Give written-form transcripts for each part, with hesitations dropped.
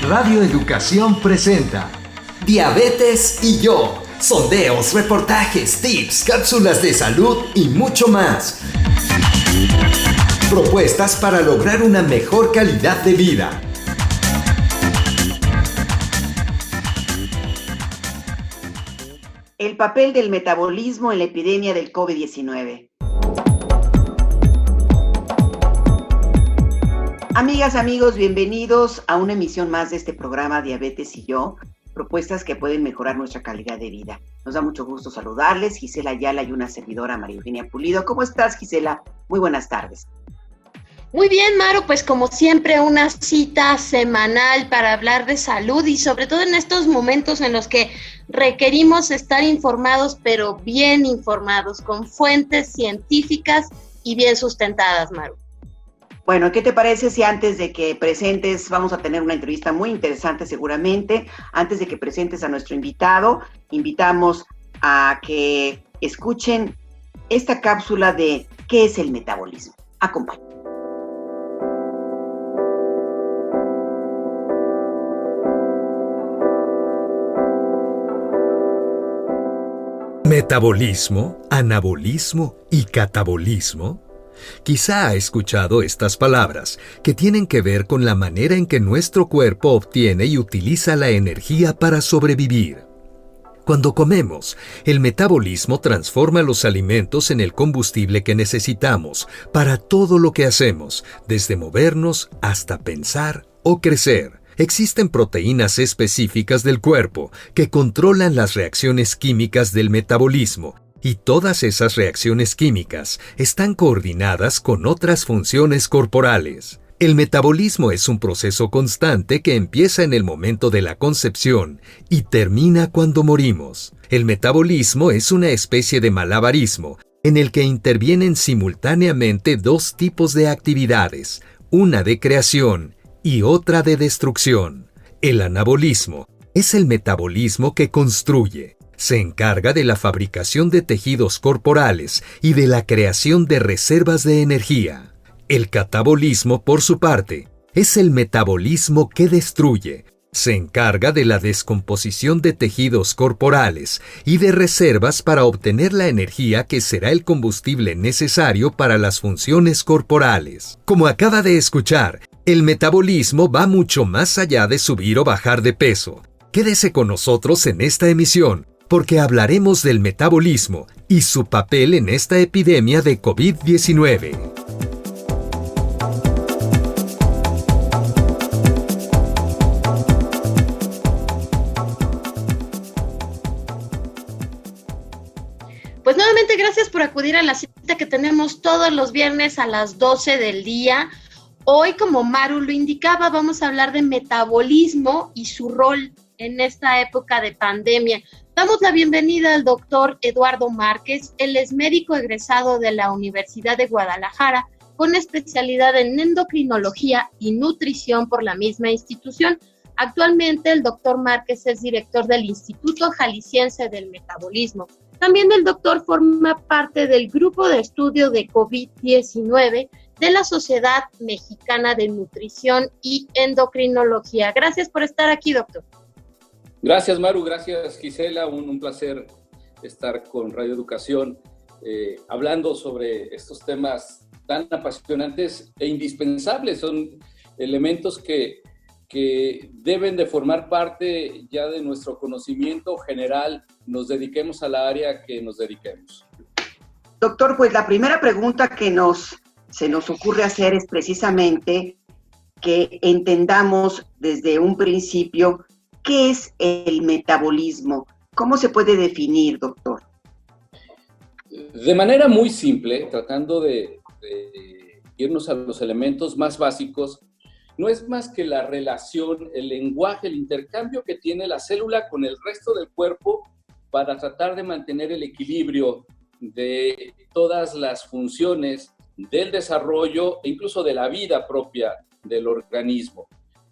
Radio Educación presenta Diabetes y yo. Sondeos, reportajes, tips, cápsulas de salud y mucho más. Propuestas para lograr una mejor calidad de vida. El papel del metabolismo en la epidemia del COVID-19. Amigas, amigos, bienvenidos a una emisión más de este programa Diabetes y yo, propuestas que pueden mejorar nuestra calidad de vida. Nos da mucho gusto saludarles, Gisela Ayala y una servidora, María Eugenia Pulido. ¿Cómo estás, Gisela? Muy buenas tardes. Muy bien, Maru, pues como siempre una cita semanal para hablar de salud y sobre todo en estos momentos en los que requerimos estar informados, pero bien informados, con fuentes científicas y bien sustentadas, Maru. Bueno, ¿qué te parece si antes de que presentes, vamos a tener una entrevista muy interesante seguramente, antes de que presentes a nuestro invitado, invitamos a que escuchen esta cápsula de ¿qué es el metabolismo? Acompáñenme. Metabolismo, anabolismo y catabolismo. Quizá ha escuchado estas palabras, que tienen que ver con la manera en que nuestro cuerpo obtiene y utiliza la energía para sobrevivir. Cuando comemos, el metabolismo transforma los alimentos en el combustible que necesitamos para todo lo que hacemos, desde movernos hasta pensar o crecer. Existen proteínas específicas del cuerpo que controlan las reacciones químicas del metabolismo, y todas esas reacciones químicas están coordinadas con otras funciones corporales. El metabolismo es un proceso constante que empieza en el momento de la concepción y termina cuando morimos. El metabolismo es una especie de malabarismo en el que intervienen simultáneamente dos tipos de actividades, una de creación y otra de destrucción. El anabolismo es el metabolismo que construye. Se encarga de la fabricación de tejidos corporales y de la creación de reservas de energía. El catabolismo, por su parte, es el metabolismo que destruye. Se encarga de la descomposición de tejidos corporales y de reservas para obtener la energía que será el combustible necesario para las funciones corporales. Como acaba de escuchar, el metabolismo va mucho más allá de subir o bajar de peso. Quédese con nosotros en esta emisión, porque hablaremos del metabolismo y su papel en esta epidemia de COVID-19. Pues nuevamente gracias por acudir a la cita que tenemos todos los viernes a las 12 del día. Hoy, como Maru lo indicaba, vamos a hablar de metabolismo y su rol en esta época de pandemia. Damos la bienvenida al doctor Eduardo Márquez. Él es médico egresado de la Universidad de Guadalajara, con especialidad en endocrinología y nutrición por la misma institución. Actualmente el doctor Márquez es director del Instituto Jalisciense del Metabolismo. También el doctor forma parte del grupo de estudio de COVID-19 de la Sociedad Mexicana de Nutrición y Endocrinología. Gracias por estar aquí, doctor. Gracias, Maru. Gracias, Gisela. Un placer estar con Radio Educación hablando sobre estos temas tan apasionantes e indispensables. Son elementos que deben de formar parte ya de nuestro conocimiento general, nos dediquemos a la área que nos dediquemos. Doctor, pues la primera pregunta que se nos ocurre hacer es precisamente que entendamos desde un principio qué es el metabolismo. ¿Cómo se puede definir, doctor? De manera muy simple, tratando de irnos a los elementos más básicos, no es más que la relación, el lenguaje, el intercambio que tiene la célula con el resto del cuerpo para tratar de mantener el equilibrio de todas las funciones del desarrollo e incluso de la vida propia del organismo.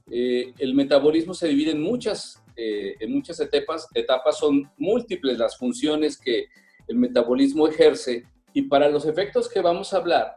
El metabolismo se divide en muchas etapas, son múltiples las funciones que el metabolismo ejerce, y para los efectos que vamos a hablar,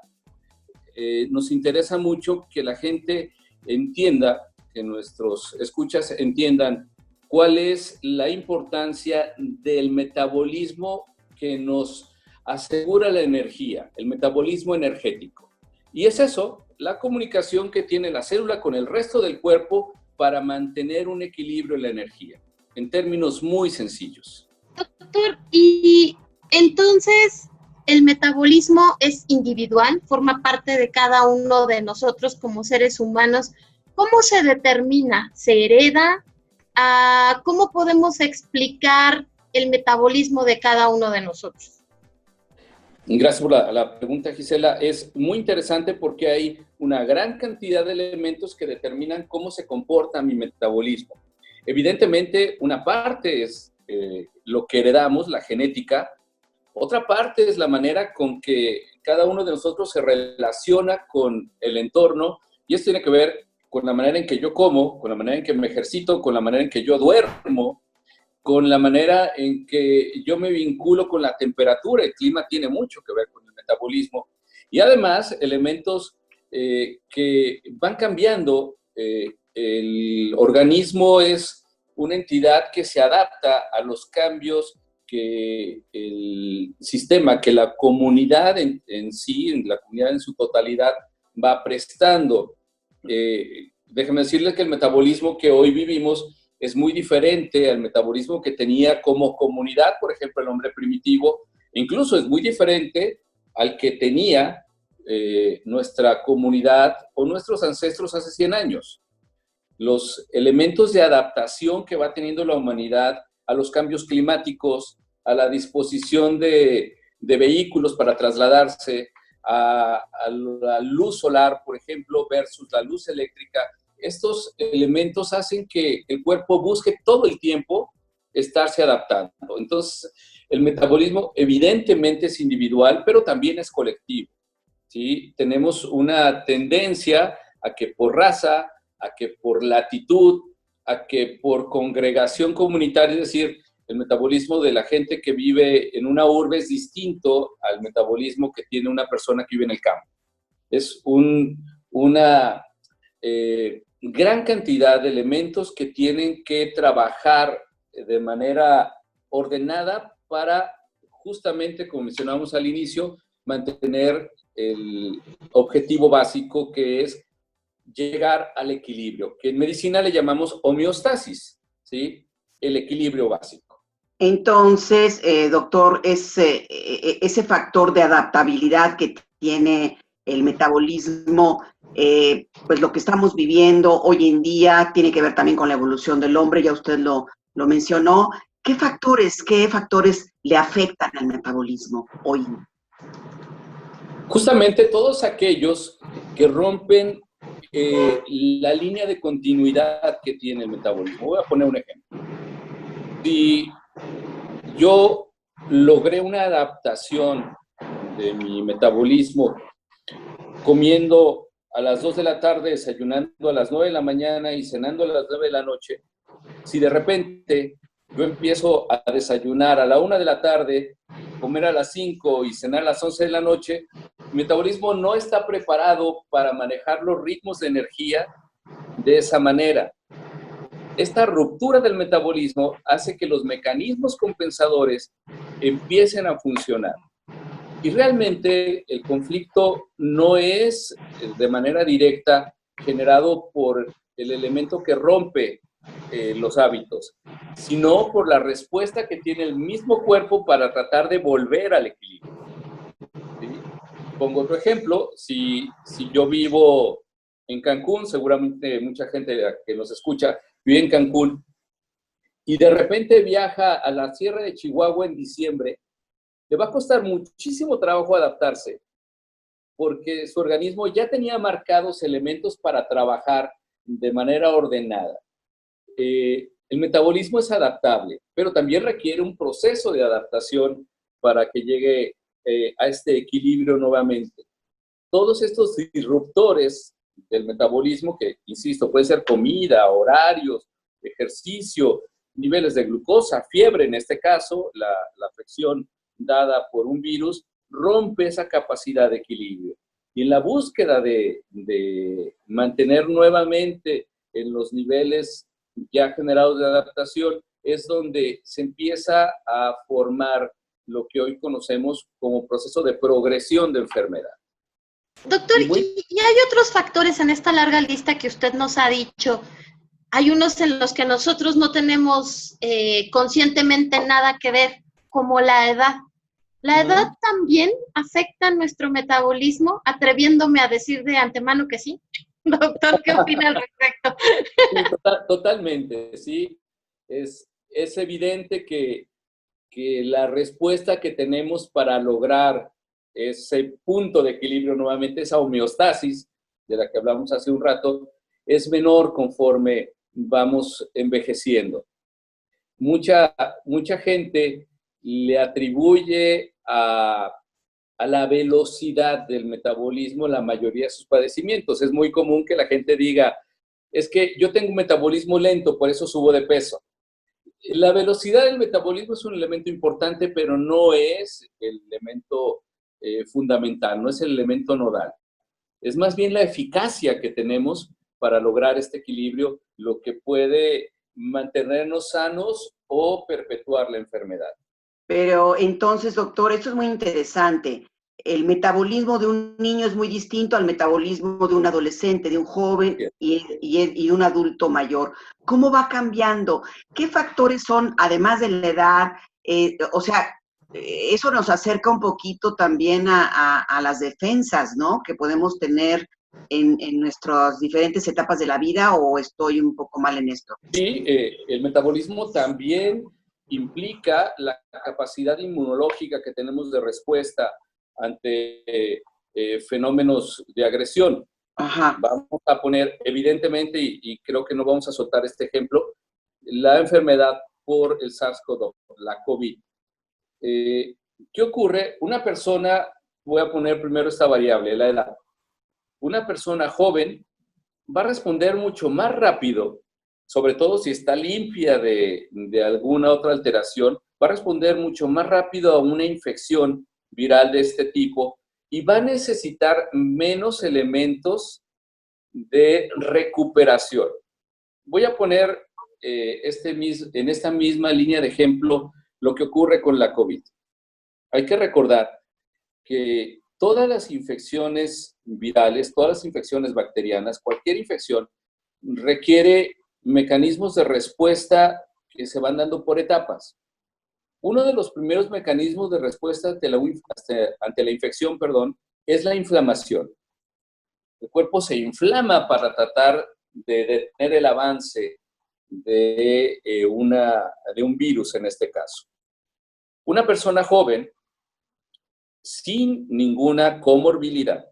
nos interesa mucho que la gente entienda que nuestros escuchas entiendan cuál es la importancia del metabolismo que nos asegura la energía, el metabolismo energético. Y es eso, la comunicación que tiene la célula con el resto del cuerpo para mantener un equilibrio en la energía, en términos muy sencillos. Doctor, y entonces el metabolismo es individual, forma parte de cada uno de nosotros como seres humanos. ¿Cómo se determina? ¿Se hereda? ¿Cómo podemos explicar el metabolismo de cada uno de nosotros? Gracias por la pregunta, Gisela. Es muy interesante porque hay una gran cantidad de elementos que determinan cómo se comporta mi metabolismo. Evidentemente, una parte es lo que heredamos, la genética. Otra parte es la manera con que cada uno de nosotros se relaciona con el entorno, y esto tiene que ver con la manera en que yo como, con la manera en que me ejercito, con la manera en que yo duermo, con la manera en que yo me vinculo con la temperatura. El clima tiene mucho que ver con el metabolismo. Y además, elementos que van cambiando. El organismo es una entidad que se adapta a los cambios que el sistema, que la comunidad en sí, la comunidad en su totalidad, va prestando. Déjeme decirles que el metabolismo que hoy vivimos es muy diferente al metabolismo que tenía como comunidad, por ejemplo, el hombre primitivo. Incluso es muy diferente al que tenía nuestra comunidad o nuestros ancestros hace 100 años. Los elementos de adaptación que va teniendo la humanidad a los cambios climáticos, a la disposición de vehículos para trasladarse, a la luz solar, por ejemplo, versus la luz eléctrica, estos elementos hacen que el cuerpo busque todo el tiempo estarse adaptando. Entonces, el metabolismo evidentemente es individual, pero también es colectivo, ¿sí? Tenemos una tendencia a que por raza, a que por latitud, a que por congregación comunitaria, es decir, el metabolismo de la gente que vive en una urbe es distinto al metabolismo que tiene una persona que vive en el campo. Es una gran cantidad de elementos que tienen que trabajar de manera ordenada para justamente, como mencionamos al inicio, mantener el objetivo básico, que es llegar al equilibrio, que en medicina le llamamos homeostasis, ¿sí? El equilibrio básico. Entonces, doctor, ese factor de adaptabilidad que tiene el metabolismo, pues lo que estamos viviendo hoy en día tiene que ver también con la evolución del hombre, ya usted lo mencionó. ¿Qué factores le afectan al metabolismo hoy? Justamente todos aquellos que rompen la línea de continuidad que tiene el metabolismo. Voy a poner un ejemplo. Si yo logré una adaptación de mi metabolismo comiendo a las 2 de la tarde, desayunando a las 9 de la mañana y cenando a las 9 de la noche, si de repente yo empiezo a desayunar a la 1 de la tarde, comer a las 5 y cenar a las 11 de la noche, mi metabolismo no está preparado para manejar los ritmos de energía de esa manera. Esta ruptura del metabolismo hace que los mecanismos compensadores empiecen a funcionar. Y realmente el conflicto no es de manera directa generado por el elemento que rompe los hábitos, sino por la respuesta que tiene el mismo cuerpo para tratar de volver al equilibrio. ¿Sí? Pongo otro ejemplo. Si yo vivo en Cancún, seguramente mucha gente que nos escucha vive en Cancún, y de repente viaja a la Sierra de Chihuahua en diciembre, le va a costar muchísimo trabajo adaptarse, porque su organismo ya tenía marcados elementos para trabajar de manera ordenada. El metabolismo es adaptable, pero también requiere un proceso de adaptación para que llegue a este equilibrio nuevamente. Todos estos disruptores del metabolismo, que, insisto, puede ser comida, horarios, ejercicio, niveles de glucosa, fiebre en este caso, la afección dada por un virus, rompe esa capacidad de equilibrio. Y en la búsqueda de mantener nuevamente en los niveles ya generados de adaptación, es donde se empieza a formar lo que hoy conocemos como proceso de progresión de enfermedad. Doctor, ¿y hay otros factores en esta larga lista que usted nos ha dicho? Hay unos en los que nosotros no tenemos conscientemente nada que ver, como la edad. ¿La edad también afecta nuestro metabolismo? Atreviéndome a decir de antemano que sí. Doctor, ¿qué opina al respecto? Sí, totalmente, sí. Es evidente que la respuesta que tenemos para lograr ese punto de equilibrio, nuevamente esa homeostasis de la que hablamos hace un rato, es menor conforme vamos envejeciendo. Mucha gente le atribuye a la velocidad del metabolismo la mayoría de sus padecimientos. Es muy común que la gente diga, es que yo tengo un metabolismo lento, por eso subo de peso. La velocidad del metabolismo es un elemento importante, pero no es el elemento fundamental, no es el elemento nodal. Es más bien la eficacia que tenemos para lograr este equilibrio lo que puede mantenernos sanos o perpetuar la enfermedad. Pero entonces, doctor, esto es muy interesante. El metabolismo de un niño es muy distinto al metabolismo de un adolescente, de un joven y de un adulto mayor. ¿Cómo va cambiando? ¿Qué factores son, además de la edad? Eso nos acerca un poquito también a las defensas, ¿no? Que podemos tener en nuestras diferentes etapas de la vida, ¿o estoy un poco mal en esto? Sí, el metabolismo también implica la capacidad inmunológica que tenemos de respuesta ante fenómenos de agresión. Ajá. Vamos a poner, evidentemente, y creo que no vamos a soltar este ejemplo, la enfermedad por el SARS-CoV, la COVID. ¿Qué ocurre? Una persona, voy a poner primero esta variable, la edad. Una persona joven va a responder mucho más rápido, sobre todo si está limpia de alguna otra alteración, va a responder mucho más rápido a una infección viral de este tipo y va a necesitar menos elementos de recuperación. Voy a poner en esta misma línea de ejemplo lo que ocurre con la COVID. Hay que recordar que todas las infecciones virales, todas las infecciones bacterianas, cualquier infección requiere mecanismos de respuesta que se van dando por etapas. Uno de los primeros mecanismos de respuesta ante la infección, es la inflamación. El cuerpo se inflama para tratar de detener el avance de un virus en este caso. Una persona joven sin ninguna comorbilidad,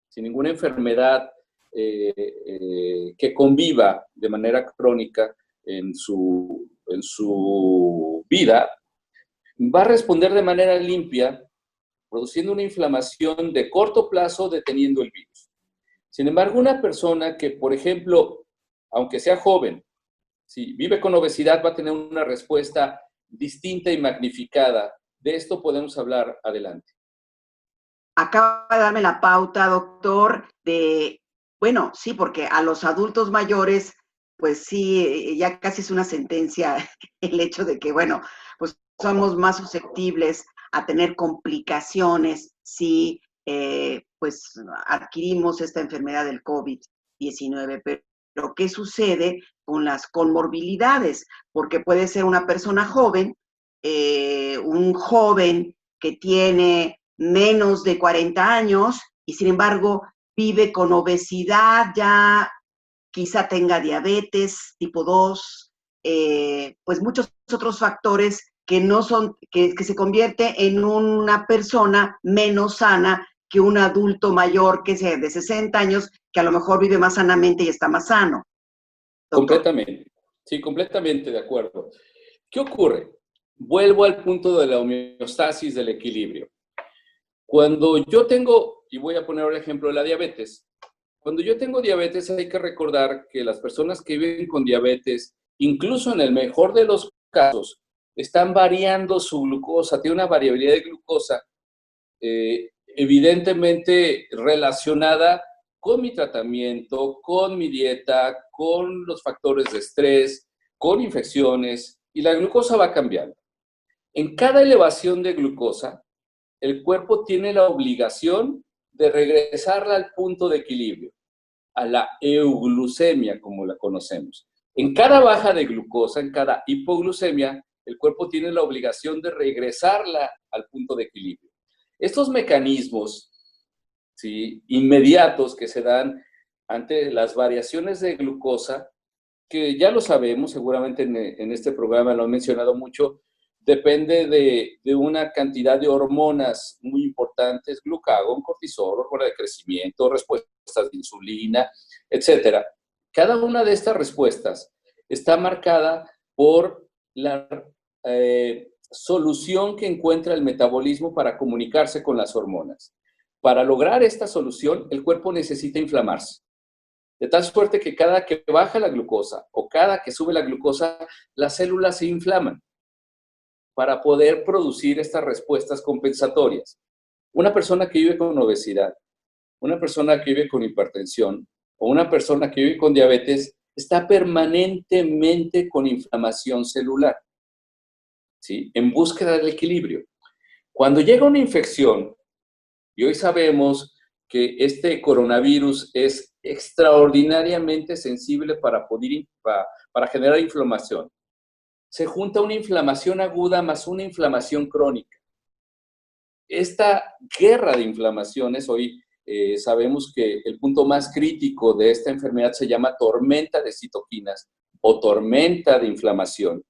sin ninguna enfermedad que conviva de manera crónica en su vida, va a responder de manera limpia, produciendo una inflamación de corto plazo, deteniendo el virus. Sin embargo, una persona que, por ejemplo, aunque sea joven, si vive con obesidad, va a tener una respuesta distinta y magnificada. De esto podemos hablar adelante. Acaba de darme la pauta, doctor, bueno, sí, porque a los adultos mayores, pues sí, ya casi es una sentencia el hecho de que, bueno, pues somos más susceptibles a tener complicaciones si, pues, adquirimos esta enfermedad del COVID-19. Pero, ¿qué sucede con las comorbilidades? Porque puede ser una persona joven, un joven que tiene menos de 40 años y sin embargo vive con obesidad, ya quizá tenga diabetes tipo 2, pues muchos otros factores que no son, que se convierte en una persona menos sana que un adulto mayor que sea de 60 años, que a lo mejor vive más sanamente y está más sano. Doctor. Completamente, sí, completamente de acuerdo. ¿Qué ocurre? Vuelvo al punto de la homeostasis, del equilibrio. Cuando yo tengo, y voy a poner el ejemplo de la diabetes, cuando yo tengo diabetes hay que recordar que las personas que viven con diabetes, incluso en el mejor de los casos, están variando su glucosa, tiene una variabilidad de glucosa evidentemente relacionada con mi tratamiento, con mi dieta, con los factores de estrés, con infecciones, y la glucosa va cambiando. En cada elevación de glucosa, el cuerpo tiene la obligación de regresarla al punto de equilibrio, a la euglucemia, como la conocemos. En cada baja de glucosa, en cada hipoglucemia, el cuerpo tiene la obligación de regresarla al punto de equilibrio. Estos mecanismos, ¿sí?, inmediatos que se dan ante las variaciones de glucosa, que ya lo sabemos, seguramente en este programa lo han mencionado mucho, depende de una cantidad de hormonas muy importantes, glucagón, cortisol, hormona de crecimiento, respuestas de insulina, etc. Cada una de estas respuestas está marcada por la solución que encuentra el metabolismo para comunicarse con las hormonas. Para lograr esta solución, el cuerpo necesita inflamarse. De tal suerte que cada que baja la glucosa o cada que sube la glucosa, las células se inflaman para poder producir estas respuestas compensatorias. Una persona que vive con obesidad, una persona que vive con hipertensión o una persona que vive con diabetes está permanentemente con inflamación celular, ¿sí?, en búsqueda del equilibrio. Cuando llega una infección, y hoy sabemos que este coronavirus es extraordinariamente sensible para generar inflamación, se junta una inflamación aguda más una inflamación crónica. Esta guerra de inflamaciones, hoy sabemos que el punto más crítico de esta enfermedad se llama tormenta de citoquinas o tormenta de inflamación.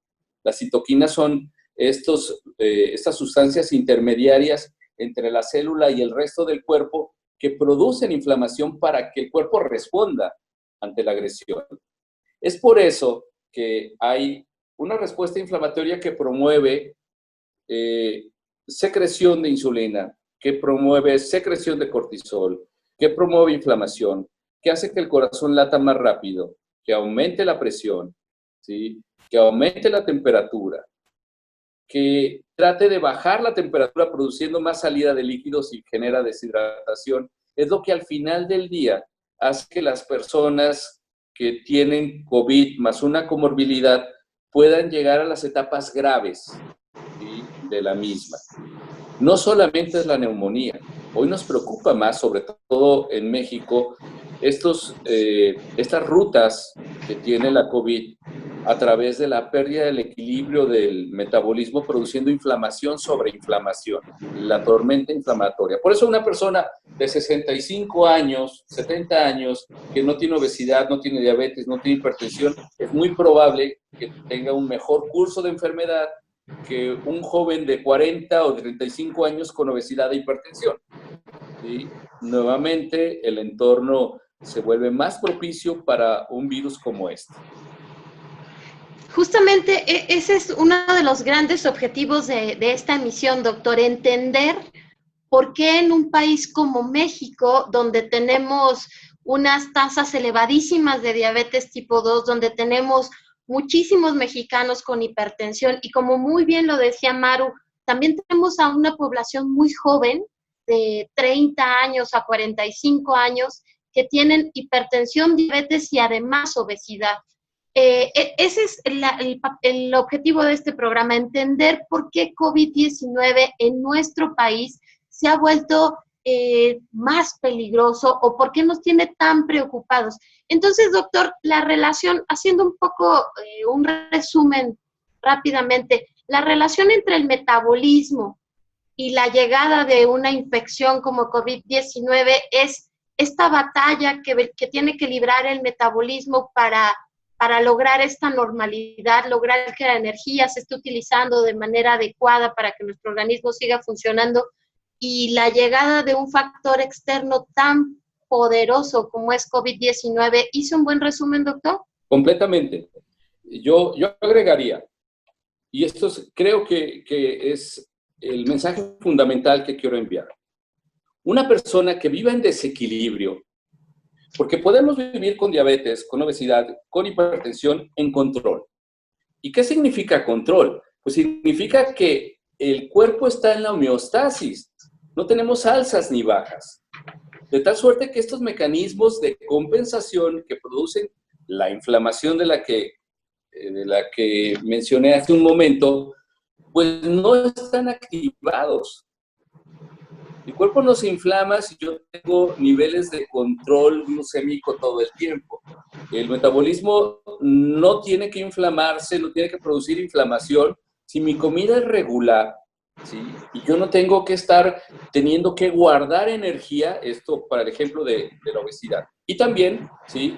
Las citoquinas son estas sustancias intermediarias entre la célula y el resto del cuerpo que producen inflamación para que el cuerpo responda ante la agresión. Es por eso que hay una respuesta inflamatoria que promueve secreción de insulina, que promueve secreción de cortisol, que promueve inflamación, que hace que el corazón lata más rápido, que aumente la presión, ¿sí?, que aumente la temperatura, que trate de bajar la temperatura produciendo más salida de líquidos y genera deshidratación. Es lo que al final del día hace que las personas que tienen COVID más una comorbilidad puedan llegar a las etapas graves, ¿sí?, de la misma. No solamente es la neumonía. Hoy nos preocupa más, sobre todo en México, estas rutas que tiene la COVID a través de la pérdida del equilibrio del metabolismo, produciendo inflamación sobre inflamación, la tormenta inflamatoria. Por eso una persona de 65 años, 70 años, que no tiene obesidad, no tiene diabetes, no tiene hipertensión, es muy probable que tenga un mejor curso de enfermedad que un joven de 40 o de 35 años con obesidad e hipertensión. ¿Sí? Nuevamente, el entorno se vuelve más propicio para un virus como este. Justamente ese es uno de los grandes objetivos de esta emisión, doctor, entender por qué en un país como México, donde tenemos unas tasas elevadísimas de diabetes tipo 2, donde tenemos muchísimos mexicanos con hipertensión y como muy bien lo decía Maru, también tenemos a una población muy joven, de 30 años a 45 años, que tienen hipertensión, diabetes y además obesidad. Ese es el objetivo de este programa, entender por qué COVID-19 en nuestro país se ha vuelto más peligroso o por qué nos tiene tan preocupados. Entonces, doctor, la relación, haciendo un poco un resumen rápidamente, la relación entre el metabolismo y la llegada de una infección como COVID-19 es esta batalla que tiene que librar el metabolismo para lograr esta normalidad, lograr que la energía se esté utilizando de manera adecuada para que nuestro organismo siga funcionando, y la llegada de un factor externo tan poderoso como es COVID-19. ¿Hizo un buen resumen, doctor? Completamente. Yo agregaría, y esto creo que es el mensaje fundamental que quiero enviar. Una persona que viva en desequilibrio, porque podemos vivir con diabetes, con obesidad, con hipertensión en control. ¿Y qué significa control? Pues significa que el cuerpo está en la homeostasis. No tenemos alzas ni bajas. De tal suerte que estos mecanismos de compensación que producen la inflamación de la que mencioné hace un momento, pues no están activados. Mi cuerpo no se inflama si yo tengo niveles de control glucémico todo el tiempo. El metabolismo no tiene que inflamarse, no tiene que producir inflamación si mi comida es regular, ¿sí? Y yo no tengo que estar teniendo que guardar energía, esto para el ejemplo de la obesidad. Y también, ¿sí?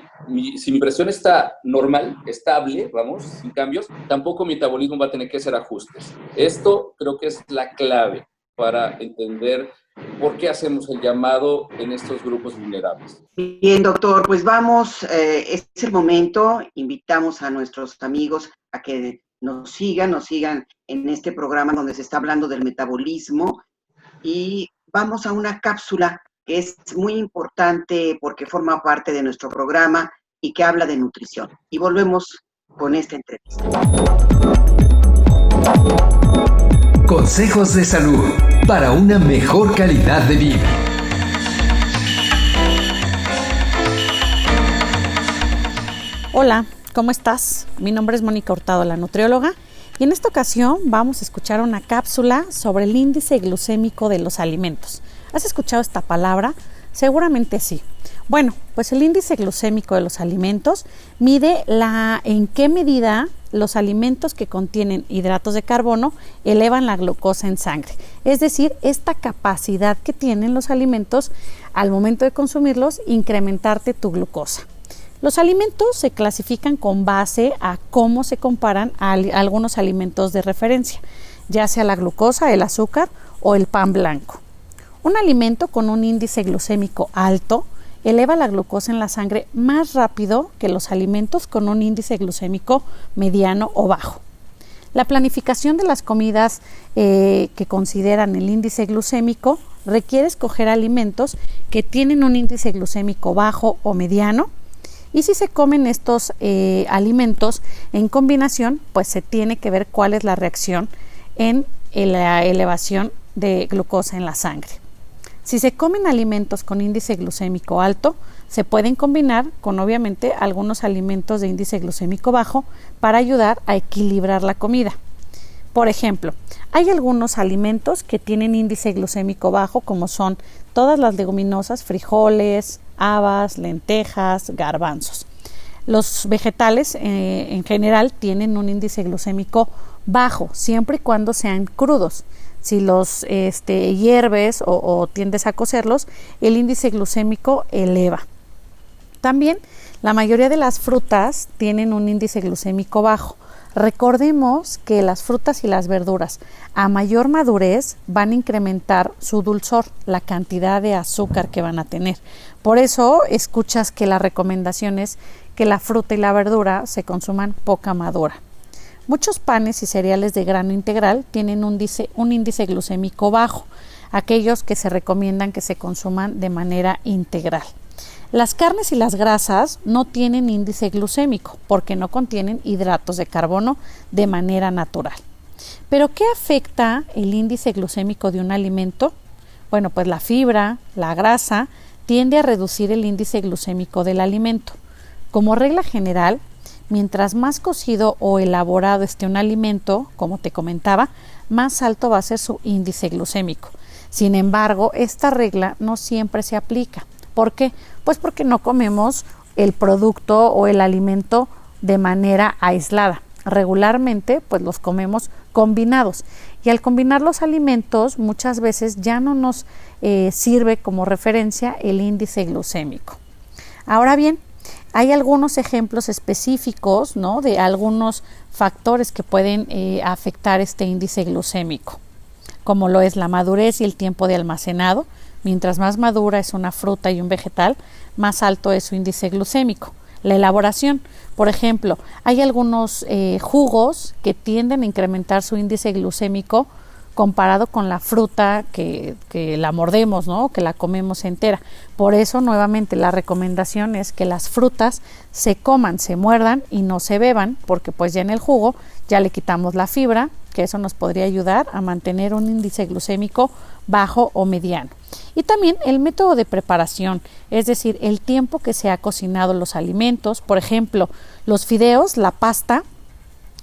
Si mi presión está normal, estable, vamos, sin cambios, tampoco mi metabolismo va a tener que hacer ajustes. Esto creo que es la clave para entender por qué hacemos el llamado en estos grupos vulnerables. Bien, doctor, pues vamos, es el momento, invitamos a nuestros amigos a que nos sigan en este programa donde se está hablando del metabolismo, y vamos a una cápsula que es muy importante porque forma parte de nuestro programa y que habla de nutrición. Y volvemos con esta entrevista. Consejos de salud para una mejor calidad de vida. Hola, ¿cómo estás? Mi nombre es Mónica Hurtado, la nutrióloga, y en esta ocasión vamos a escuchar una cápsula sobre el índice glucémico de los alimentos. ¿Has escuchado esta palabra? Seguramente sí. Bueno, pues el índice glucémico de los alimentos mide en qué medida los alimentos que contienen hidratos de carbono elevan la glucosa en sangre. Es decir, esta capacidad que tienen los alimentos al momento de consumirlos, incrementarte tu glucosa. Los alimentos se clasifican con base a cómo se comparan a algunos alimentos de referencia, ya sea la glucosa, el azúcar o el pan blanco. Un alimento con un índice glucémico alto eleva la glucosa en la sangre más rápido que los alimentos con un índice glucémico mediano o bajo. La planificación de las comidas que consideran el índice glucémico requiere escoger alimentos que tienen un índice glucémico bajo o mediano, y si se comen estos alimentos en combinación, pues se tiene que ver cuál es la reacción en la elevación de glucosa en la sangre. Si se comen alimentos con índice glucémico alto, se pueden combinar con obviamente algunos alimentos de índice glucémico bajo para ayudar a equilibrar la comida. Por ejemplo, hay algunos alimentos que tienen índice glucémico bajo, como son todas las leguminosas, frijoles, habas, lentejas, garbanzos. Los vegetales en general tienen un índice glucémico bajo, siempre y cuando sean crudos. Si los hierves o tiendes a cocerlos, el índice glucémico eleva. También la mayoría de las frutas tienen un índice glucémico bajo. Recordemos que las frutas y las verduras a mayor madurez van a incrementar su dulzor, la cantidad de azúcar que van a tener. Por eso escuchas que la recomendación es que la fruta y la verdura se consuman poca madura. Muchos panes y cereales de grano integral tienen un índice glucémico bajo, aquellos que se recomiendan que se consuman de manera integral. Las carnes y las grasas no tienen índice glucémico porque no contienen hidratos de carbono de manera natural. ¿Pero qué afecta el índice glucémico de un alimento? Bueno, pues la fibra, la grasa, tiende a reducir el índice glucémico del alimento. Como regla general, mientras más cocido o elaborado esté un alimento, como te comentaba, más alto va a ser su índice glucémico. Sin embargo, esta regla no siempre se aplica. ¿Por qué? Pues porque no comemos el producto o el alimento de manera aislada. Regularmente, pues los comemos combinados. Y al combinar los alimentos, muchas veces ya no nos sirve como referencia el índice glucémico. Ahora bien, hay algunos ejemplos específicos, ¿no?, de algunos factores que pueden afectar este índice glucémico, como lo es la madurez y el tiempo de almacenado. Mientras más madura es una fruta y un vegetal, más alto es su índice glucémico. La elaboración, por ejemplo, hay algunos jugos que tienden a incrementar su índice glucémico comparado con la fruta que la mordemos, ¿no?, que la comemos entera. Por eso, nuevamente, la recomendación es que las frutas se coman, se muerdan y no se beban, porque pues ya en el jugo ya le quitamos la fibra, que eso nos podría ayudar a mantener un índice glucémico bajo o mediano. Y también el método de preparación, es decir, el tiempo que se ha cocinado los alimentos. Por ejemplo, los fideos, la pasta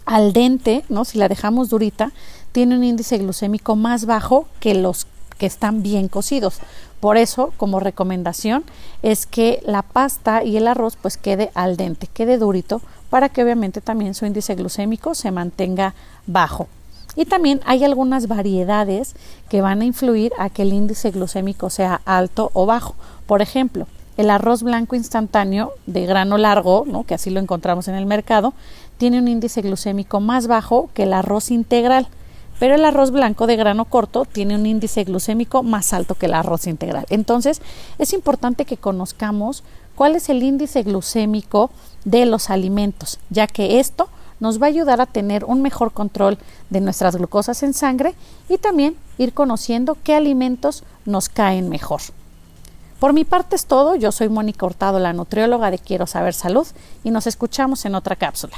al dente, ¿no? Si la dejamos durita, tiene un índice glucémico más bajo que los que están bien cocidos. Por eso, como recomendación, es que la pasta y el arroz pues quede al dente, quede durito, para que obviamente también su índice glucémico se mantenga bajo. Y también hay algunas variedades que van a influir a que el índice glucémico sea alto o bajo. Por ejemplo, el arroz blanco instantáneo de grano largo, ¿no? Que así lo encontramos en el mercado, tiene un índice glucémico más bajo que el arroz integral. Pero el arroz blanco de grano corto tiene un índice glucémico más alto que el arroz integral. Entonces, es importante que conozcamos cuál es el índice glucémico de los alimentos, ya que esto nos va a ayudar a tener un mejor control de nuestras glucosas en sangre y también ir conociendo qué alimentos nos caen mejor. Por mi parte es todo. Yo soy Mónica Hurtado, la nutrióloga de Quiero Saber Salud, y nos escuchamos en otra cápsula.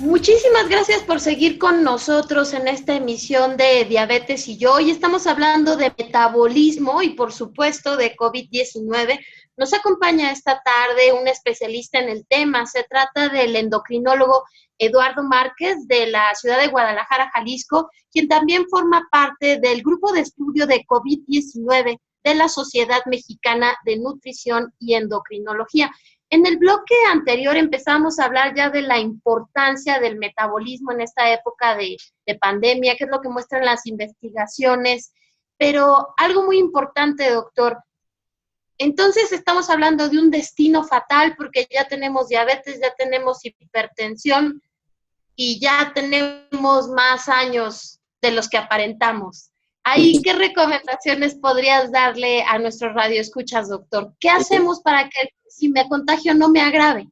Muchísimas gracias por seguir con nosotros en esta emisión de Diabetes y yo. Hoy estamos hablando de metabolismo y, por supuesto, de COVID-19. Nos acompaña esta tarde un especialista en el tema. Se trata del endocrinólogo Eduardo Márquez, de la ciudad de Guadalajara, Jalisco, quien también forma parte del grupo de estudio de COVID-19 de la Sociedad Mexicana de Nutrición y Endocrinología. En el bloque anterior empezamos a hablar ya de la importancia del metabolismo en esta época de pandemia, que es lo que muestran las investigaciones, pero algo muy importante, doctor. Entonces estamos hablando de un destino fatal porque ya tenemos diabetes, ya tenemos hipertensión y ya tenemos más años de los que aparentamos. Ahí, ¿qué recomendaciones podrías darle a nuestros radioescuchas, doctor? ¿Qué hacemos para que si me contagio no me agrave?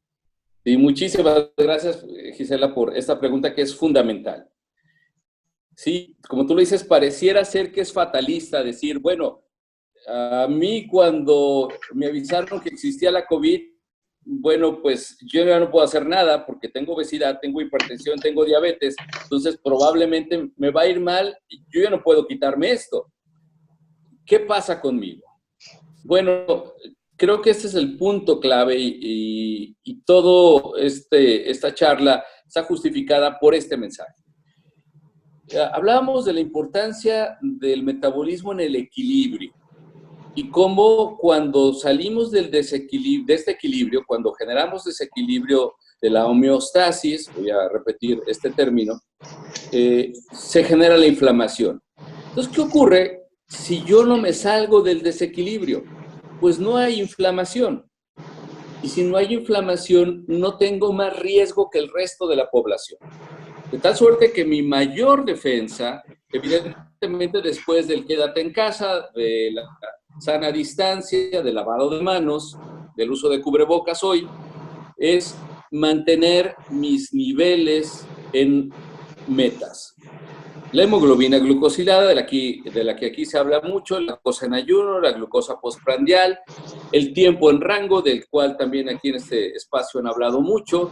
Y muchísimas gracias, Gisela, por esta pregunta que es fundamental. Sí, como tú lo dices, pareciera ser que es fatalista decir, bueno, a mí cuando me avisaron que existía la COVID, bueno, pues yo ya no puedo hacer nada porque tengo obesidad, tengo hipertensión, tengo diabetes, entonces probablemente me va a ir mal y yo ya no puedo quitarme esto. ¿Qué pasa conmigo? Bueno, creo que este es el punto clave y todo esta charla está justificada por este mensaje. Hablábamos de la importancia del metabolismo en el equilibrio y cómo cuando salimos del desequilibrio, de este equilibrio, cuando generamos desequilibrio de la homeostasis, voy a repetir este término, se genera la inflamación. Entonces, ¿qué ocurre si yo no me salgo del desequilibrio? Pues no hay inflamación. Y si no hay inflamación, no tengo más riesgo que el resto de la población. De tal suerte que mi mayor defensa, evidentemente después del quédate en casa, de la sana distancia, del lavado de manos, del uso de cubrebocas hoy, es mantener mis niveles en metas. La hemoglobina glucosilada, de la que aquí se habla mucho, la glucosa en ayuno, la glucosa postprandial, el tiempo en rango, del cual también aquí en este espacio han hablado mucho,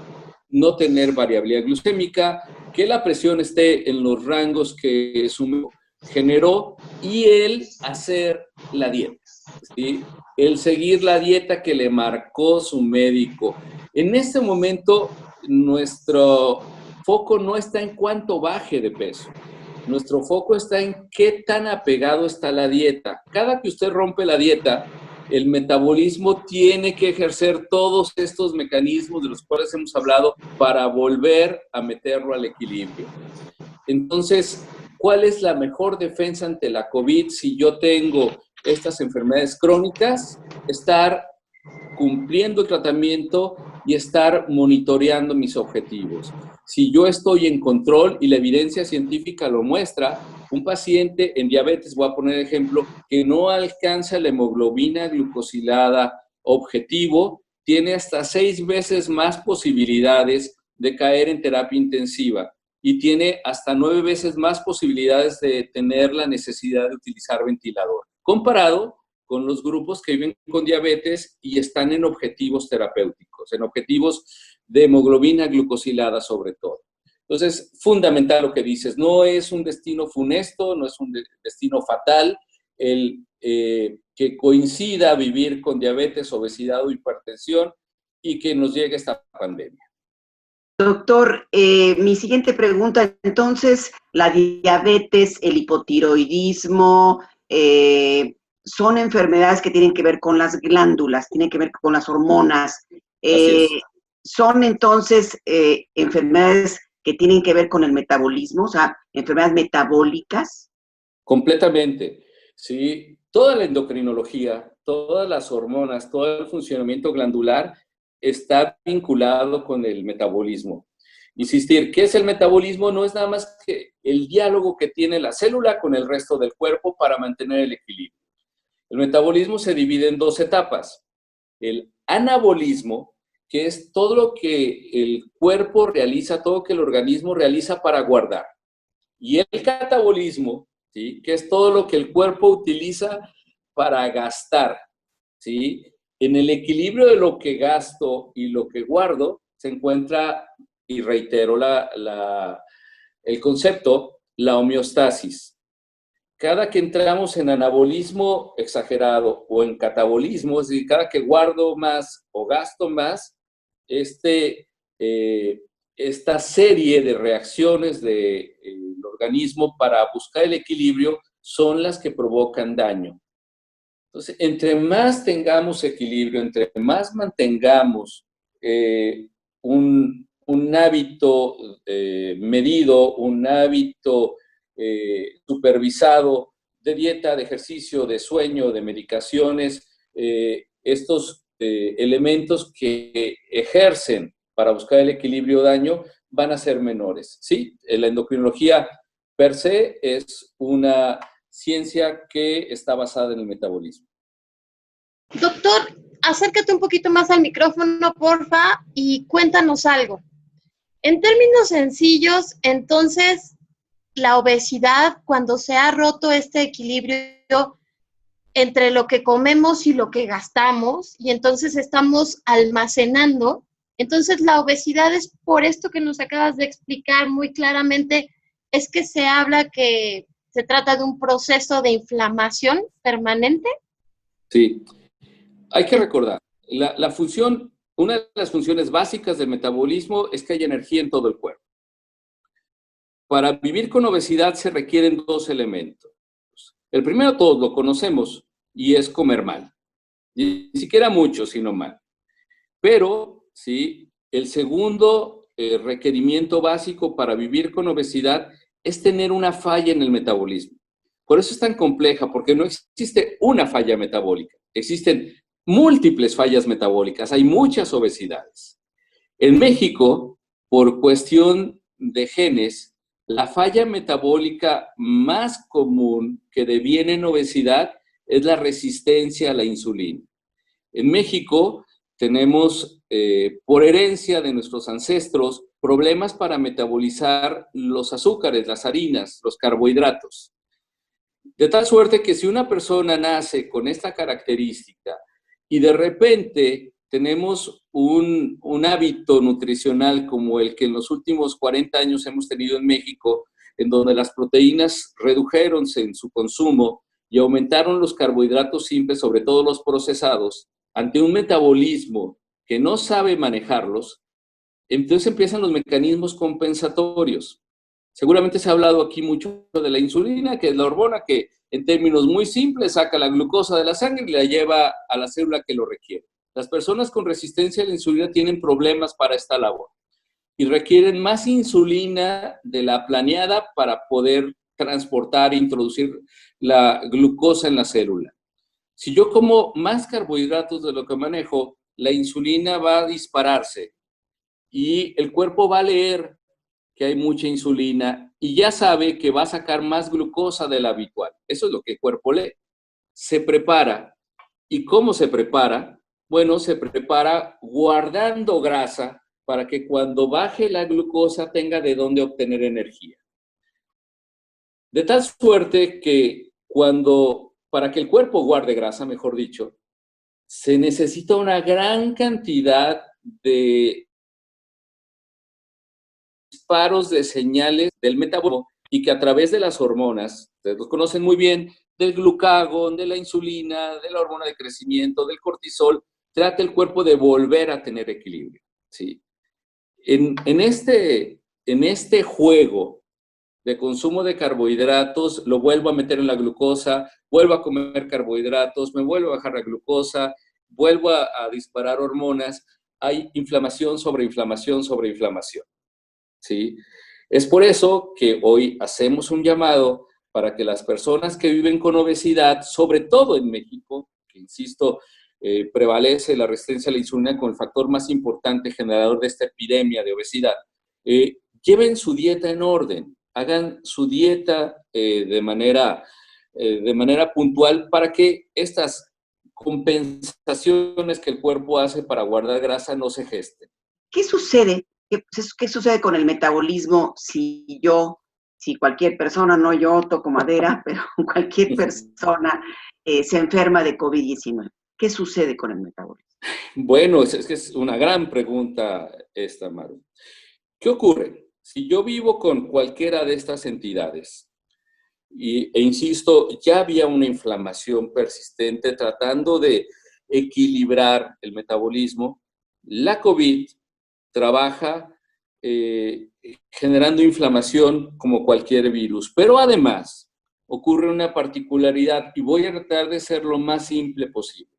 no tener variabilidad glucémica, que la presión esté en los rangos que su médico generó y el hacer la dieta, ¿sí? El seguir la dieta que le marcó su médico. En este momento, nuestro foco no está en cuánto baje de peso. Nuestro foco está en qué tan apegado está la dieta. Cada que usted rompe la dieta, el metabolismo tiene que ejercer todos estos mecanismos de los cuales hemos hablado para volver a meterlo al equilibrio. Entonces, ¿cuál es la mejor defensa ante la COVID si yo tengo estas enfermedades crónicas? Estar cumpliendo el tratamiento y estar monitoreando mis objetivos. Si yo estoy en control y la evidencia científica lo muestra, un paciente en diabetes, voy a poner ejemplo, que no alcanza la hemoglobina glucosilada objetivo, tiene hasta 6 veces más posibilidades de caer en terapia intensiva. y tiene hasta 9 veces más posibilidades de tener la necesidad de utilizar ventilador, comparado con los grupos que viven con diabetes y están en objetivos terapéuticos, en objetivos de hemoglobina glucosilada sobre todo. Entonces, fundamental lo que dices, no es un destino funesto, no es un destino fatal el que coincida vivir con diabetes, obesidad o hipertensión y que nos llegue esta pandemia. Doctor, mi siguiente pregunta, entonces, la diabetes, el hipotiroidismo, son enfermedades que tienen que ver con las glándulas, tienen que ver con las hormonas. Son entonces enfermedades que tienen que ver con el metabolismo, o sea, enfermedades metabólicas. Completamente, sí. Toda la endocrinología, todas las hormonas, todo el funcionamiento glandular está vinculado con el metabolismo. Insistir, ¿qué es el metabolismo? No es nada más que el diálogo que tiene la célula con el resto del cuerpo para mantener el equilibrio. El metabolismo se divide en 2 etapas. El anabolismo, que es todo lo que el cuerpo realiza, todo lo que el organismo realiza para guardar. Y el catabolismo, ¿sí?, que es todo lo que el cuerpo utiliza para gastar, ¿sí? En el equilibrio de lo que gasto y lo que guardo se encuentra, y reitero el concepto, la homeostasis. Cada que entramos en anabolismo exagerado o en catabolismo, es decir, cada que guardo más o gasto más, esta serie de reacciones del organismo para buscar el equilibrio son las que provocan daño. Entonces, entre más tengamos equilibrio, entre más mantengamos un hábito medido, un hábito supervisado de dieta, de ejercicio, de sueño, de medicaciones, estos elementos que ejercen para buscar el equilibrio daño van a ser menores. Sí, la endocrinología per se es una ciencia que está basada en el metabolismo. Doctor, acércate un poquito más al micrófono, porfa, y cuéntanos algo. En términos sencillos, entonces, la obesidad, cuando se ha roto este equilibrio entre lo que comemos y lo que gastamos, y entonces estamos almacenando, entonces la obesidad es por esto que nos acabas de explicar muy claramente, es que se habla que se trata de un proceso de inflamación permanente. Sí, hay que recordar, una de las funciones básicas del metabolismo es que haya energía en todo el cuerpo. Para vivir con obesidad se requieren 2 elementos. El primero todos lo conocemos y es comer mal. Ni siquiera mucho, sino mal. Pero, sí, el segundo requerimiento básico para vivir con obesidad es tener una falla en el metabolismo. Por eso es tan compleja, porque no existe una falla metabólica. Existen múltiples fallas metabólicas. Hay muchas obesidades. En México, por cuestión de genes, la falla metabólica más común que deviene en obesidad es la resistencia a la insulina. En México tenemos, por herencia de nuestros ancestros, problemas para metabolizar los azúcares, las harinas, los carbohidratos. De tal suerte que si una persona nace con esta característica y de repente tenemos un hábito nutricional como el que en los últimos 40 años hemos tenido en México, en donde las proteínas redujéronse en su consumo y aumentaron los carbohidratos simples, sobre todo los procesados, ante un metabolismo que no sabe manejarlos, entonces empiezan los mecanismos compensatorios. Seguramente se ha hablado aquí mucho de la insulina, que es la hormona que en términos muy simples saca la glucosa de la sangre y la lleva a la célula que lo requiere. Las personas con resistencia a la insulina tienen problemas para esta labor y requieren más insulina de la planeada para poder transportar e introducir la glucosa en la célula. Si yo como más carbohidratos de lo que manejo, la insulina va a dispararse y el cuerpo va a leer que hay mucha insulina y ya sabe que va a sacar más glucosa de la habitual. Eso es lo que el cuerpo lee. Se prepara. ¿Y cómo se prepara? Bueno, se prepara guardando grasa para que cuando baje la glucosa tenga de dónde obtener energía. De tal suerte que para que el cuerpo guarde grasa, mejor dicho, se necesita una gran cantidad de disparos de señales del metabolismo y que a través de las hormonas, ustedes los conocen muy bien, del glucagón, de la insulina, de la hormona de crecimiento, del cortisol, trata el cuerpo de volver a tener equilibrio, ¿sí? En este juego de consumo de carbohidratos, lo vuelvo a meter en la glucosa, vuelvo a comer carbohidratos, me vuelvo a bajar la glucosa, vuelvo a disparar hormonas, hay inflamación sobre inflamación sobre inflamación, ¿sí? Es por eso que hoy hacemos un llamado para que las personas que viven con obesidad, sobre todo en México, que insisto, prevalece la resistencia a la insulina con el factor más importante generador de esta epidemia de obesidad, lleven su dieta en orden, hagan su dieta de manera puntual para que estas compensaciones que el cuerpo hace para guardar grasa no se gesten. ¿Qué sucede? ¿Qué sucede con el metabolismo si cualquier persona, no yo toco madera, pero cualquier persona se enferma de COVID-19? ¿Qué sucede con el metabolismo? Bueno, es una gran pregunta esta, Maru. ¿Qué ocurre? Si yo vivo con cualquiera de estas entidades, e insisto, ya había una inflamación persistente tratando de equilibrar el metabolismo, la COVID trabaja generando inflamación como cualquier virus, pero además ocurre una particularidad y voy a tratar de ser lo más simple posible.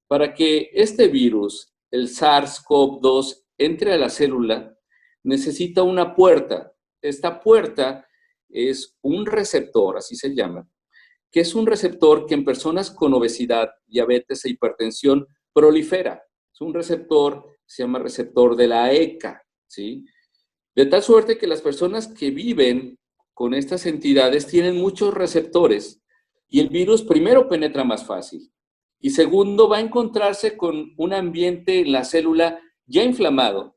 Para que este virus, el SARS-CoV-2, entre a la célula, necesita una puerta. Esta puerta es un receptor, así se llama, que es un receptor que en personas con obesidad, diabetes e hipertensión prolifera. Es un receptor, se llama receptor de la ECA, ¿sí? De tal suerte que las personas que viven con estas entidades tienen muchos receptores y el virus primero penetra más fácil y segundo va a encontrarse con un ambiente en la célula ya inflamado.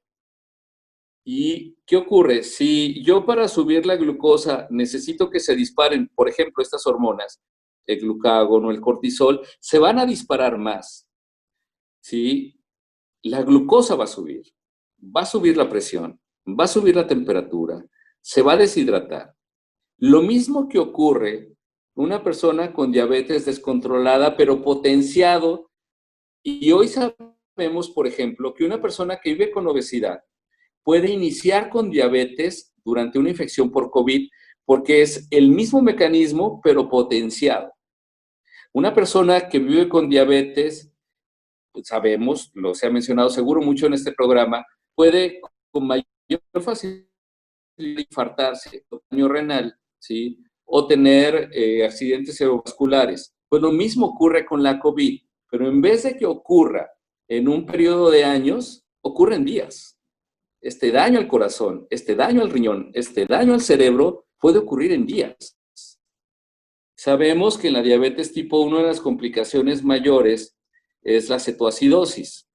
¿Y qué ocurre? Si yo para subir la glucosa necesito que se disparen, por ejemplo, estas hormonas, el glucagón o el cortisol, se van a disparar más, ¿sí? La glucosa va a subir la presión, va a subir la temperatura, se va a deshidratar. Lo mismo que ocurre una persona con diabetes descontrolada, pero potenciado. Y hoy sabemos, por ejemplo, que una persona que vive con obesidad puede iniciar con diabetes durante una infección por COVID, porque es el mismo mecanismo, pero potenciado. Una persona que vive con diabetes, sabemos, lo se ha mencionado seguro mucho en este programa, puede con mayor facilidad infartarse, daño renal, ¿sí? O tener accidentes cerebrovasculares. Pues lo mismo ocurre con la COVID, pero en vez de que ocurra en un periodo de años, ocurre en días. Este daño al corazón, este daño al riñón, este daño al cerebro puede ocurrir en días. Sabemos que en la diabetes tipo 1 de las complicaciones mayores es la cetoacidosis.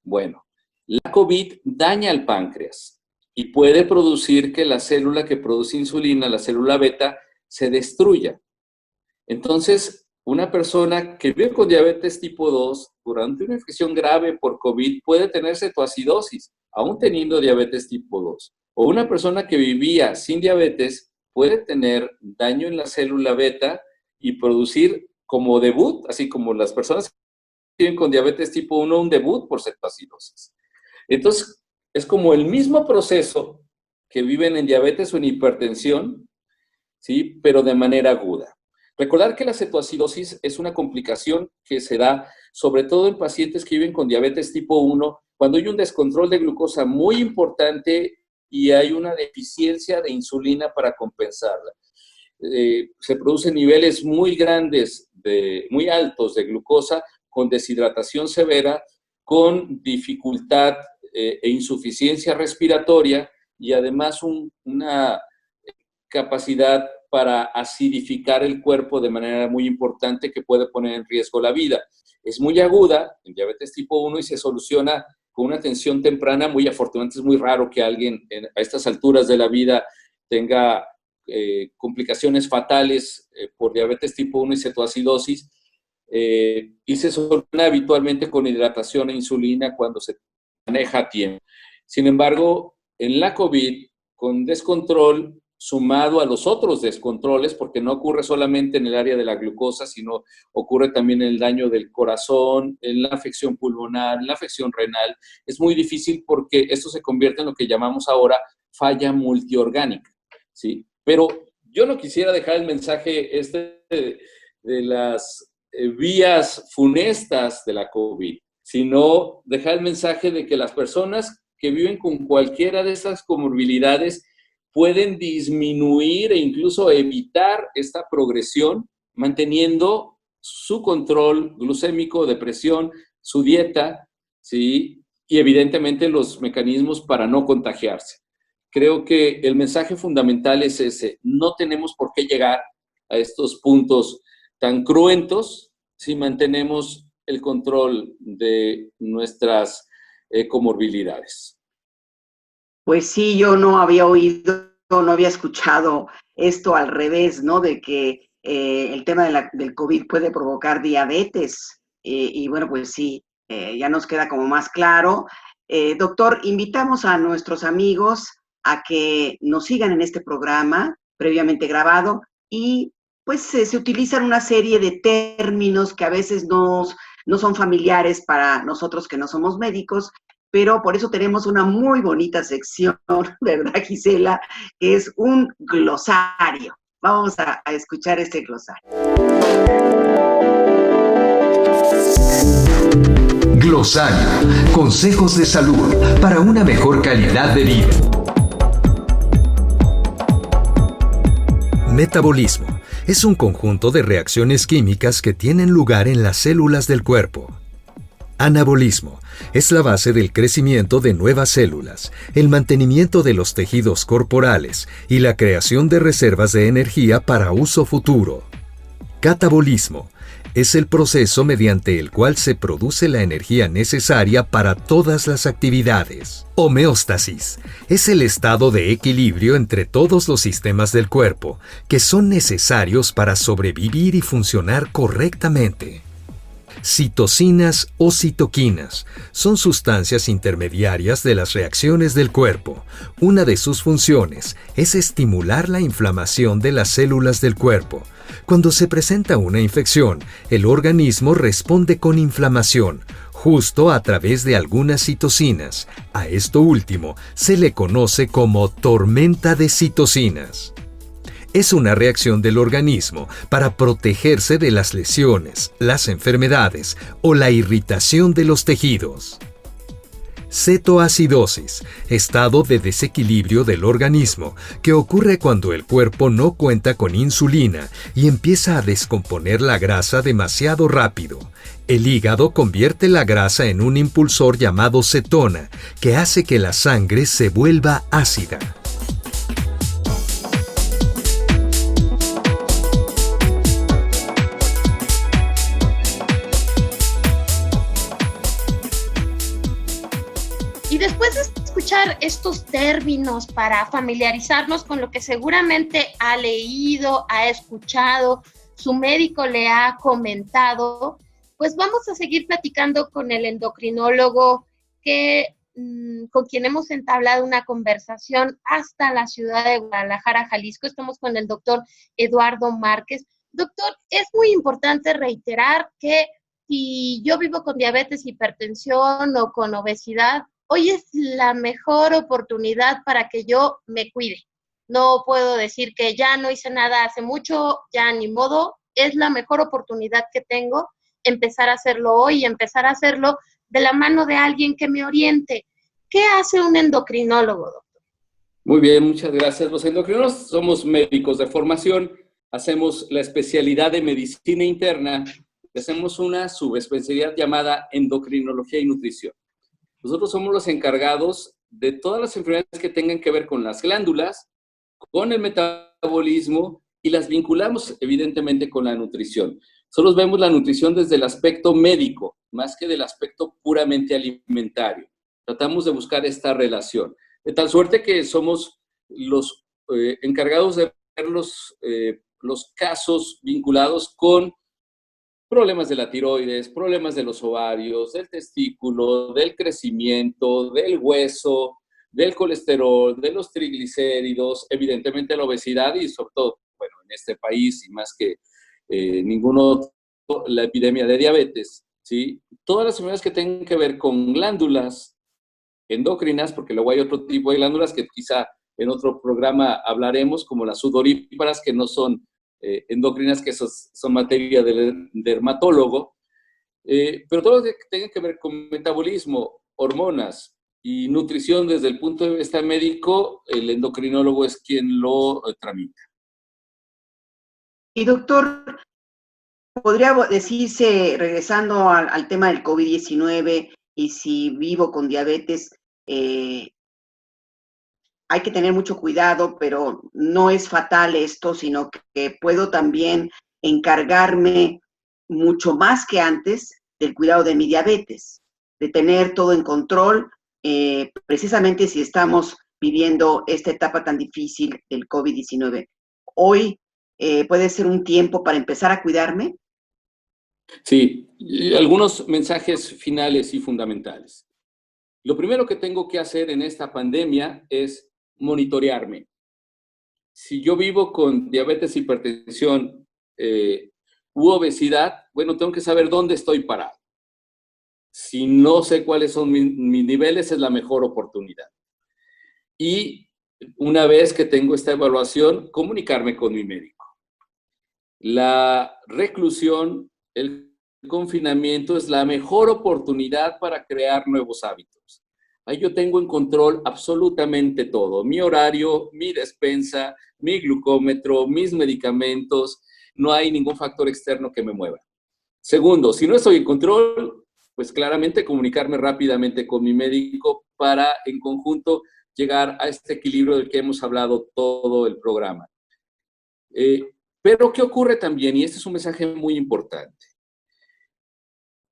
Bueno, la COVID daña al páncreas y puede producir que la célula que produce insulina, la célula beta, se destruya. Entonces, una persona que vive con diabetes tipo 2 durante una infección grave por COVID puede tener cetoacidosis, aún teniendo diabetes tipo 2. O una persona que vivía sin diabetes puede tener daño en la célula beta y producir como debut, así como las personas que viven con diabetes tipo 1, un debut por cetoacidosis. Entonces, es como el mismo proceso que viven en diabetes o en hipertensión, ¿sí? Pero de manera aguda. Recordar que la cetoacidosis es una complicación que se da sobre todo en pacientes que viven con diabetes tipo 1, cuando hay un descontrol de glucosa muy importante y hay una deficiencia de insulina para compensarla. Se producen niveles muy grandes, muy altos de glucosa, con deshidratación severa, con dificultad e insuficiencia respiratoria y además una capacidad para acidificar el cuerpo de manera muy importante que puede poner en riesgo la vida. Es muy aguda, en diabetes tipo 1, y se soluciona con una atención temprana, muy afortunadamente es muy raro que alguien a estas alturas de la vida tenga complicaciones fatales por diabetes tipo 1 y cetoacidosis, y se soluciona habitualmente con hidratación e insulina cuando se maneja a tiempo. Sin embargo, en la COVID, con descontrol sumado a los otros descontroles, porque no ocurre solamente en el área de la glucosa, sino ocurre también en el daño del corazón, en la afección pulmonar, en la afección renal, es muy difícil porque esto se convierte en lo que llamamos ahora falla multiorgánica, ¿sí? Pero yo no quisiera dejar el mensaje de las vías funestas de la COVID, sino dejar el mensaje de que las personas que viven con cualquiera de estas comorbilidades pueden disminuir e incluso evitar esta progresión manteniendo su control glucémico, de presión, su dieta, ¿sí? Y evidentemente los mecanismos para no contagiarse. Creo que el mensaje fundamental es ese. No tenemos por qué llegar a estos puntos tan cruentos si mantenemos el control de nuestras comorbilidades. Pues sí, yo no había oído, no había escuchado esto al revés, ¿no? De que el tema del COVID puede provocar diabetes. Y bueno, pues sí, ya nos queda como más claro. Doctor, invitamos a nuestros amigos a que nos sigan en este programa previamente grabado y pues se utilizan una serie de términos que a veces no son familiares para nosotros que no somos médicos, pero por eso tenemos una muy bonita sección, ¿verdad, Gisela? Que es un glosario. Vamos a escuchar este glosario. Glosario. Consejos de salud para una mejor calidad de vida. Metabolismo. Es un conjunto de reacciones químicas que tienen lugar en las células del cuerpo. Anabolismo. Es la base del crecimiento de nuevas células, el mantenimiento de los tejidos corporales y la creación de reservas de energía para uso futuro. Catabolismo. Es el proceso mediante el cual se produce la energía necesaria para todas las actividades. Homeostasis. Es el estado de equilibrio entre todos los sistemas del cuerpo, que son necesarios para sobrevivir y funcionar correctamente. Citocinas o citoquinas son sustancias intermediarias de las reacciones del cuerpo. Una de sus funciones es estimular la inflamación de las células del cuerpo. Cuando se presenta una infección, el organismo responde con inflamación, justo a través de algunas citocinas. A esto último se le conoce como tormenta de citocinas. Es una reacción del organismo para protegerse de las lesiones, las enfermedades o la irritación de los tejidos. Cetoacidosis, estado de desequilibrio del organismo que ocurre cuando el cuerpo no cuenta con insulina y empieza a descomponer la grasa demasiado rápido. El hígado convierte la grasa en un impulsor llamado cetona, que hace que la sangre se vuelva ácida. Y después de escuchar estos términos para familiarizarnos con lo que seguramente ha leído, ha escuchado, su médico le ha comentado, pues vamos a seguir platicando con el endocrinólogo con quien hemos entablado una conversación hasta la ciudad de Guadalajara, Jalisco. Estamos con el doctor Eduardo Márquez. Doctor, es muy importante reiterar que si yo vivo con diabetes, hipertensión o con obesidad, hoy es la mejor oportunidad para que yo me cuide. No puedo decir que ya no hice nada hace mucho, ya ni modo. Es la mejor oportunidad que tengo empezar a hacerlo hoy, empezar a hacerlo de la mano de alguien que me oriente. ¿Qué hace un endocrinólogo, doctor? Muy bien, muchas gracias. Los endocrinólogos somos médicos de formación, hacemos la especialidad de medicina interna, hacemos una subespecialidad llamada endocrinología y nutrición. Nosotros somos los encargados de todas las enfermedades que tengan que ver con las glándulas, con el metabolismo y las vinculamos evidentemente con la nutrición. Nosotros vemos la nutrición desde el aspecto médico, más que del aspecto puramente alimentario. Tratamos de buscar esta relación. De tal suerte que somos los encargados de ver los casos vinculados con problemas de la tiroides, problemas de los ovarios, del testículo, del crecimiento, del hueso, del colesterol, de los triglicéridos, evidentemente la obesidad y sobre todo, bueno, en este país y más que ningún otro, la epidemia de diabetes, ¿sí? Todas las enfermedades que tengan que ver con glándulas endocrinas, porque luego hay otro tipo de glándulas que quizá en otro programa hablaremos, como las sudoríparas, que no son endocrinas, que esos son materia del dermatólogo, pero todo lo que tenga que ver con metabolismo, hormonas y nutrición desde el punto de vista médico, el endocrinólogo es quien lo tramita. Y doctor, podría decirse, regresando al tema del COVID-19, y si vivo con diabetes, hay que tener mucho cuidado, pero no es fatal esto, sino que puedo también encargarme mucho más que antes del cuidado de mi diabetes, de tener todo en control, precisamente si estamos viviendo esta etapa tan difícil del COVID-19. Hoy puede ser un tiempo para empezar a cuidarme. Sí, algunos mensajes finales y fundamentales. Lo primero que tengo que hacer en esta pandemia es monitorearme. Si yo vivo con diabetes, hipertensión u obesidad, bueno, tengo que saber dónde estoy parado. Si no sé cuáles son mis niveles, es la mejor oportunidad. Y una vez que tengo esta evaluación, comunicarme con mi médico. La reclusión, el confinamiento es la mejor oportunidad para crear nuevos hábitos. Ahí yo tengo en control absolutamente todo, mi horario, mi despensa, mi glucómetro, mis medicamentos, no hay ningún factor externo que me mueva. Segundo, si no estoy en control, pues claramente comunicarme rápidamente con mi médico para en conjunto llegar a este equilibrio del que hemos hablado todo el programa. Pero ¿qué ocurre también? Y este es un mensaje muy importante.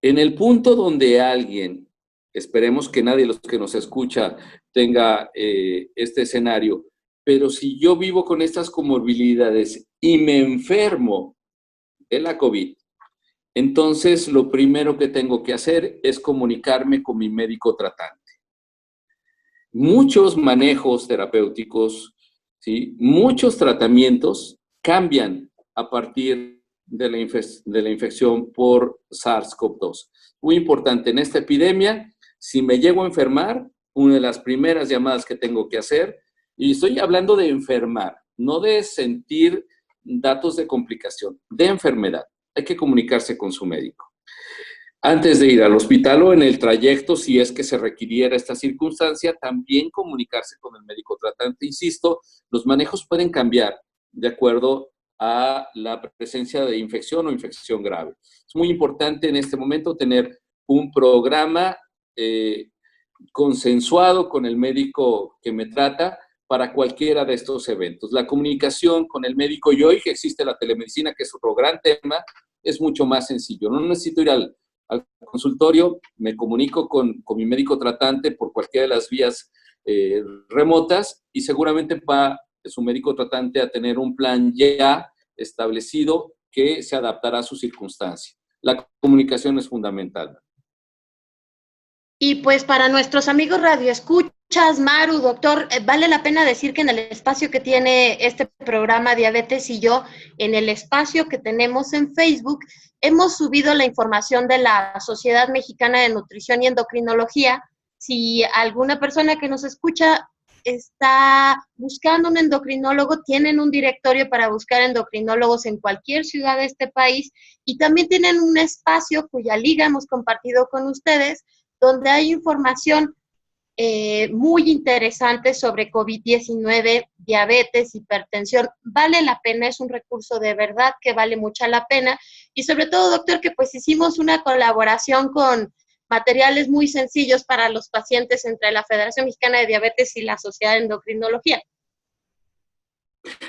En el punto donde alguien, esperemos que nadie de los que nos escucha tenga este escenario, pero si yo vivo con estas comorbilidades y me enfermo de la COVID, entonces lo primero que tengo que hacer es comunicarme con mi médico tratante. Muchos manejos terapéuticos, ¿sí? Muchos tratamientos cambian a partir de la infección por SARS-CoV-2. Muy importante, en esta epidemia, si me llego a enfermar, una de las primeras llamadas que tengo que hacer, y estoy hablando de enfermar, no de sentir datos de complicación, de enfermedad. Hay que comunicarse con su médico. Antes de ir al hospital o en el trayecto, si es que se requiriera esta circunstancia, también comunicarse con el médico tratante. Insisto, los manejos pueden cambiar de acuerdo a la presencia de infección o infección grave. Es muy importante en este momento tener un programa consensuado con el médico que me trata para cualquiera de estos eventos. La comunicación con el médico, y hoy que existe la telemedicina, que es otro gran tema, es mucho más sencillo. No necesito ir al consultorio, me comunico con mi médico tratante por cualquiera de las vías remotas y seguramente va su médico tratante a tener un plan ya establecido que se adaptará a su circunstancia. La comunicación es fundamental. Y pues para nuestros amigos radioescuchas, Maru, doctor, vale la pena decir que en el espacio que tiene este programa Diabetes y Yo, en el espacio que tenemos en Facebook, hemos subido la información de la Sociedad Mexicana de Nutrición y Endocrinología. Si alguna persona que nos escucha está buscando un endocrinólogo, tienen un directorio para buscar endocrinólogos en cualquier ciudad de este país y también tienen un espacio cuya liga hemos compartido con ustedes, donde hay información muy interesante sobre COVID-19, diabetes, hipertensión. Vale la pena, es un recurso de verdad que vale mucha la pena. Y sobre todo, doctor, que pues hicimos una colaboración con materiales muy sencillos para los pacientes entre la Federación Mexicana de Diabetes y la Sociedad de Endocrinología.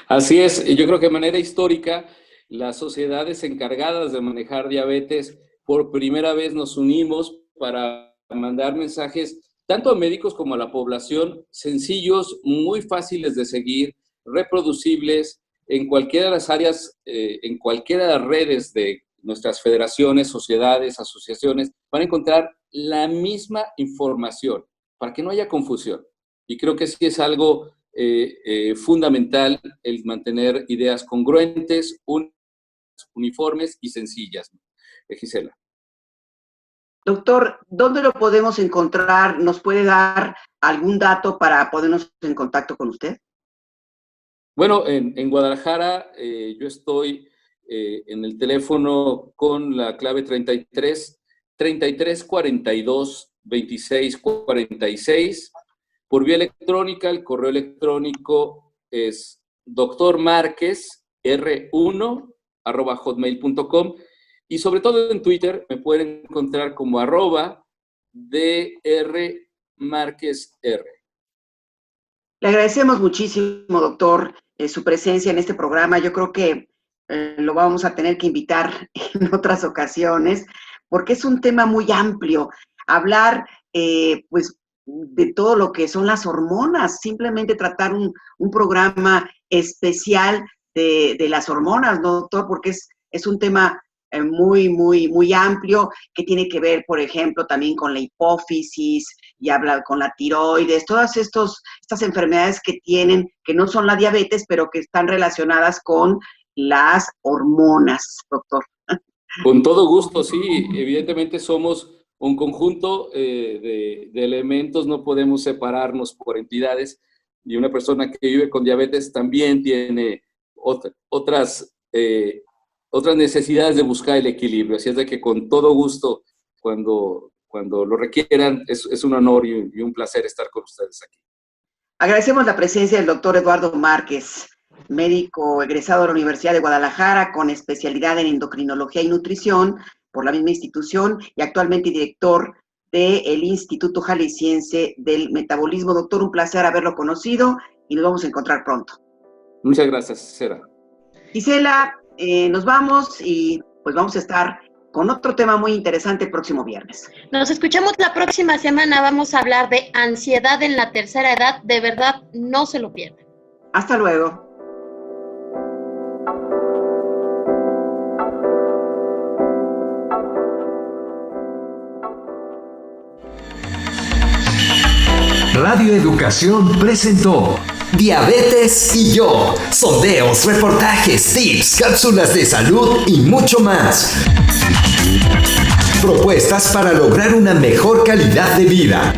Así es, yo creo que de manera histórica, las sociedades encargadas de manejar diabetes, por primera vez nos unimos para mandar mensajes tanto a médicos como a la población, sencillos, muy fáciles de seguir, reproducibles en cualquiera de las áreas, en cualquiera de las redes de nuestras federaciones, sociedades, asociaciones, van a encontrar la misma información para que no haya confusión. Y creo que sí es algo fundamental el mantener ideas congruentes, uniformes y sencillas. Gisela. Doctor, ¿dónde lo podemos encontrar? ¿Nos puede dar algún dato para ponernos en contacto con usted? Bueno, en Guadalajara yo estoy en el teléfono con la clave 33 42 26 46. Por vía electrónica, el correo electrónico es drmarquesr1@hotmail.com. Y sobre todo en Twitter me pueden encontrar como @drmarquesr. Le agradecemos muchísimo, doctor, su presencia en este programa. Yo creo que lo vamos a tener que invitar en otras ocasiones, porque es un tema muy amplio. Hablar, pues, de todo lo que son las hormonas, simplemente tratar un programa especial de las hormonas, ¿no, doctor? Porque es un tema muy amplio, que tiene que ver, por ejemplo, también con la hipófisis y habla con la tiroides, todas estas enfermedades que tienen, que no son la diabetes, pero que están relacionadas con las hormonas, doctor. Con todo gusto, sí. Evidentemente somos un conjunto de elementos, no podemos separarnos por entidades, y una persona que vive con diabetes también tiene otras necesidades de buscar el equilibrio. Así es de que con todo gusto, cuando lo requieran, es un honor y un placer estar con ustedes aquí. Agradecemos la presencia del doctor Eduardo Márquez, médico egresado de la Universidad de Guadalajara con especialidad en endocrinología y nutrición por la misma institución y actualmente director del Instituto Jalisciense del Metabolismo. Doctor, un placer haberlo conocido y nos vamos a encontrar pronto. Muchas gracias, Gisela. Gisela, nos vamos y pues vamos a estar con otro tema muy interesante el próximo viernes. Nos escuchamos la próxima semana. Vamos a hablar de ansiedad en la tercera edad. De verdad, no se lo pierdan. Hasta luego. Radio Educación presentó Diabetes y yo. Sondeos, reportajes, tips, cápsulas de salud y mucho más. Propuestas para lograr una mejor calidad de vida.